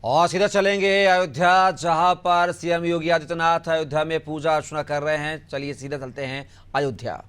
और सीधा चलेंगे अयोध्या, जहां पर सीएम योगी आदित्यनाथ अयोध्या में पूजा अर्चना कर रहे हैं। चलिए सीधा चलते हैं अयोध्या।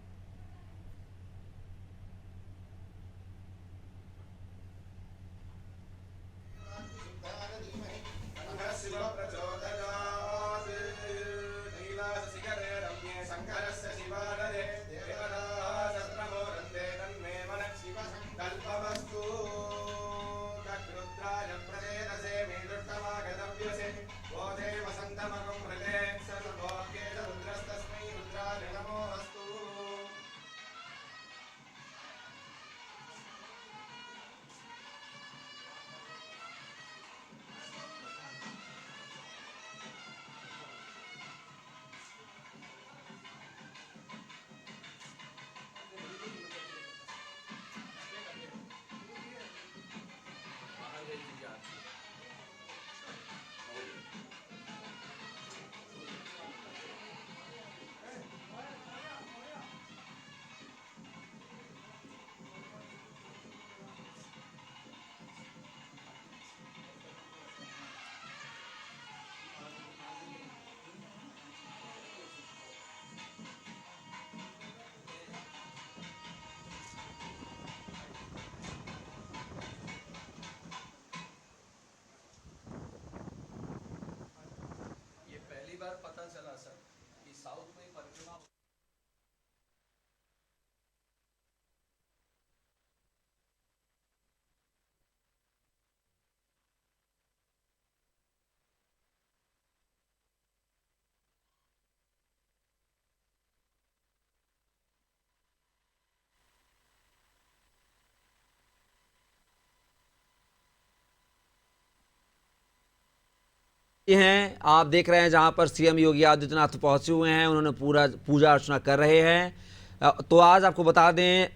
पहली बार पता चला सर कि साउथ में परिक्रमा। ये हैं आप देख रहे हैं जहां पर सीएम योगी आदित्यनाथ पहुंचे हुए हैं। उन्होंने पूरा पूजा अर्चना कर रहे हैं। तो आज आपको बता दें,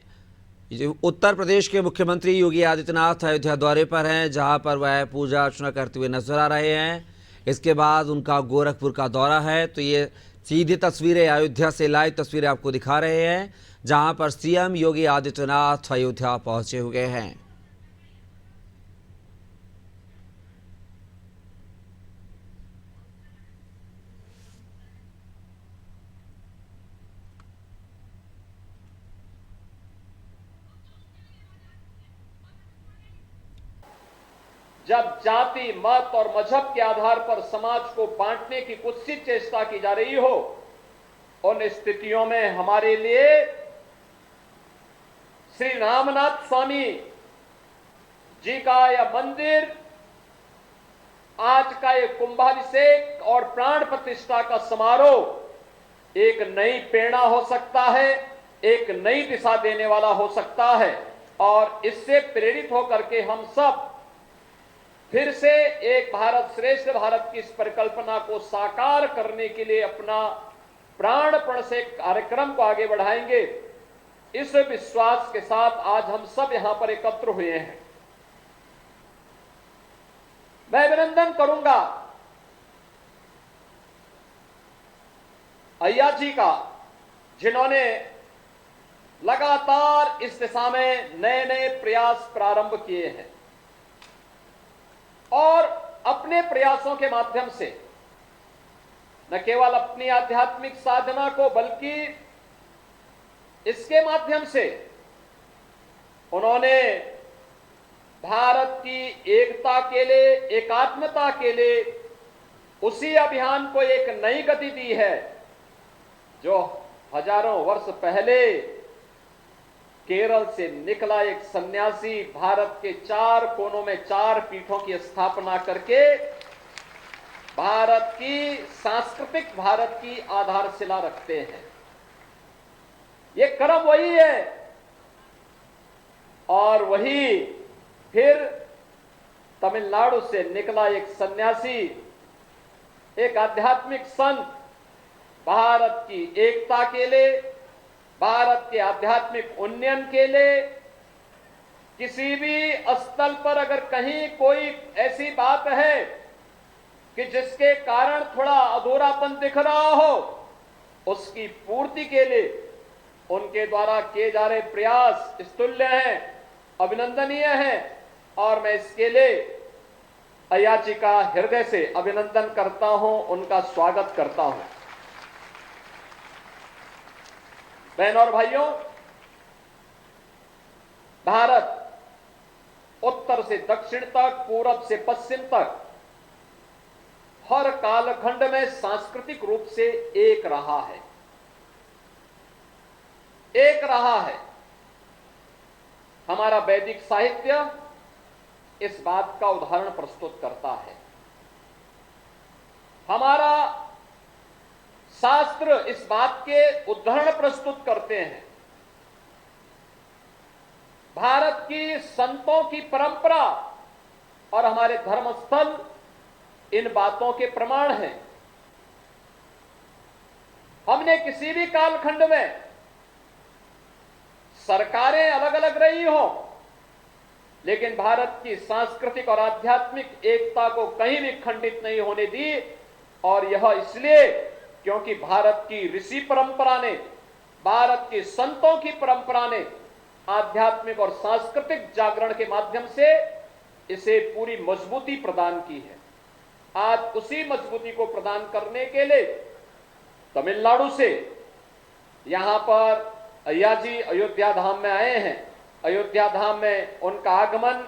उत्तर प्रदेश के मुख्यमंत्री योगी आदित्यनाथ अयोध्या दौरे पर हैं, जहां पर वह पूजा अर्चना करते हुए नजर आ रहे हैं। इसके बाद उनका गोरखपुर का दौरा है। तो ये सीधी तस्वीरें अयोध्या से लाइव तस्वीरें आपको दिखा रहे हैं, जहां पर सीएम योगी आदित्यनाथ अयोध्या पहुंचे हुए हैं। जब जाति, मत और मजहब के आधार पर समाज को बांटने की कुत्सित चेष्टा की जा रही हो, उन स्थितियों में हमारे लिए श्री रामनाथ स्वामी जी का यह मंदिर, आज का ये कुंभाभिषेक और प्राण प्रतिष्ठा का समारोह एक नई प्रेरणा हो सकता है, एक नई दिशा देने वाला हो सकता है। और इससे प्रेरित होकर के हम सब फिर से एक भारत श्रेष्ठ भारत की इस परिकल्पना को साकार करने के लिए अपना प्राणपण से कार्यक्रम को आगे बढ़ाएंगे। इस विश्वास के साथ आज हम सब यहां पर एकत्र हुए हैं। मैं अभिनंदन करूंगा अय्या जी का, जिन्होंने लगातार इस दिशा में नए नए प्रयास प्रारंभ किए हैं और अपने प्रयासों के माध्यम से न केवल अपनी आध्यात्मिक साधना को, बल्कि इसके माध्यम से उन्होंने भारत की एकता के लिए, एकात्मता के लिए उसी अभियान को एक नई गति दी है जो हजारों वर्ष पहले केरल से निकला एक सन्यासी भारत के 4 कोनों में 4 पीठों की स्थापना करके भारत की सांस्कृतिक, भारत की आधारशिला रखते हैं। ये क्रम वही है और वही फिर तमिलनाडु से निकला एक सन्यासी, एक आध्यात्मिक संत, भारत की एकता के लिए, भारत के आध्यात्मिक उन्नयन के लिए, किसी भी स्थल पर अगर कहीं कोई ऐसी बात है कि जिसके कारण थोड़ा अधूरापन दिख रहा हो, उसकी पूर्ति के लिए उनके द्वारा किए जा रहे प्रयास स्तुल्य हैं, अभिनंदनीय हैं। और मैं इसके लिए अय्या जी का हृदय से अभिनंदन करता हूं, उनका स्वागत करता हूं। बहनों और भाइयों, भारत उत्तर से दक्षिण तक, पूरब से पश्चिम तक हर कालखंड में सांस्कृतिक रूप से एक रहा है, एक रहा है। हमारा वैदिक साहित्य इस बात का उदाहरण प्रस्तुत करता है। हमारा शास्त्र इस बात के उदाहरण प्रस्तुत करते हैं। भारत की संतों की परंपरा और हमारे धर्मस्थल इन बातों के प्रमाण हैं। हमने किसी भी कालखंड में सरकारें अलग अलग रही हो, लेकिन भारत की सांस्कृतिक और आध्यात्मिक एकता को कहीं भी खंडित नहीं होने दी। और यह इसलिए क्योंकि भारत की ऋषि परंपरा ने, भारत के संतों की परंपरा ने आध्यात्मिक और सांस्कृतिक जागरण के माध्यम से इसे पूरी मजबूती प्रदान की है। आज उसी मजबूती को प्रदान करने के लिए तमिलनाडु से यहां पर अय्या जी अयोध्या धाम में आए हैं। अयोध्या धाम में उनका आगमन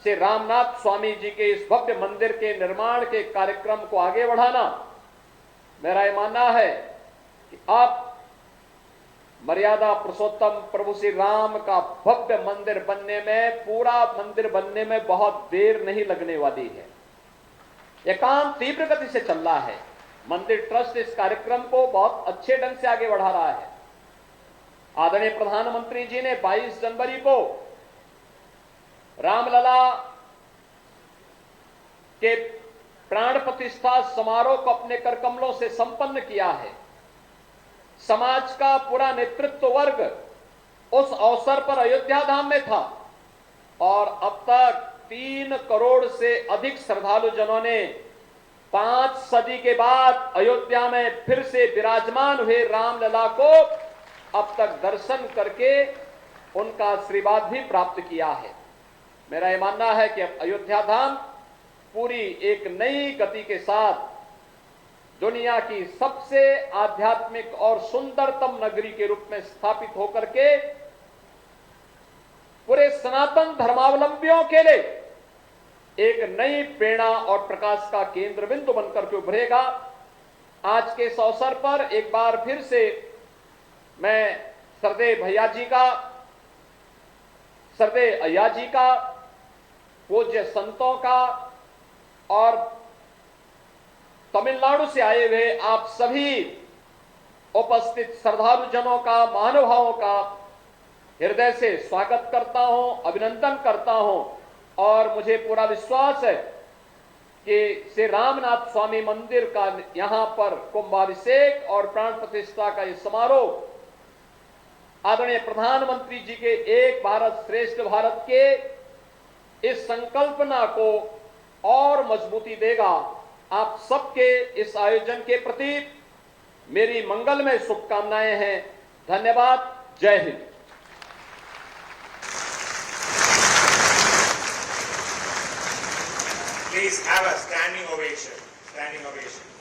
से रामनाथ स्वामी जी के इस भव्य मंदिर के निर्माण के कार्यक्रम को आगे बढ़ाना, मेरा यह मानना है कि अब मर्यादा पुरुषोत्तम प्रभु श्री राम का भव्य मंदिर बनने में, पूरा मंदिर बनने में बहुत देर नहीं लगने वाली है। यह काम तीव्र गति से चल रहा है। मंदिर ट्रस्ट इस कार्यक्रम को बहुत अच्छे ढंग से आगे बढ़ा रहा है। आदरणीय प्रधानमंत्री जी ने 22 जनवरी को रामलला के प्राण प्रतिष्ठा समारोह को अपने करकमलों से संपन्न किया है। समाज का पूरा नेतृत्व वर्ग उस अवसर पर अयोध्या धाम में था और अब तक 3 करोड़ से अधिक श्रद्धालु जनों ने 5 सदी के बाद अयोध्या में फिर से विराजमान हुए रामलला को अब तक दर्शन करके उनका आशीर्वाद भी प्राप्त किया है। मेरा यह मानना है कि अब अयोध्या धाम पूरी एक नई गति के साथ दुनिया की सबसे आध्यात्मिक और सुंदरतम नगरी के रूप में स्थापित होकर के पूरे सनातन धर्मावलंबियों के लिए एक नई प्रेरणा और प्रकाश का केंद्र बिंदु बनकर के उभरेगा। आज के इस अवसर पर एक बार फिर से मैं श्रद्धेय भैया जी का, श्रद्धेय अय्या जी का, पूज्य संतों का और तमिलनाडु से आए हुए आप सभी उपस्थित श्रद्धालु जनों का, महानुभावों का हृदय से स्वागत करता हूं, अभिनंदन करता हूं। और मुझे पूरा विश्वास है कि श्री रामनाथ स्वामी मंदिर का यहां पर कुंभाभिषेक और प्राण प्रतिष्ठा का यह समारोह आदरणीय प्रधानमंत्री जी के एक भारत श्रेष्ठ भारत के इस संकल्पना को और मजबूती देगा। आप सबके इस आयोजन के प्रति मेरी मंगलमय शुभकामनाएं हैं। धन्यवाद। जय Hind. Please have a standing ovation. Standing ovation.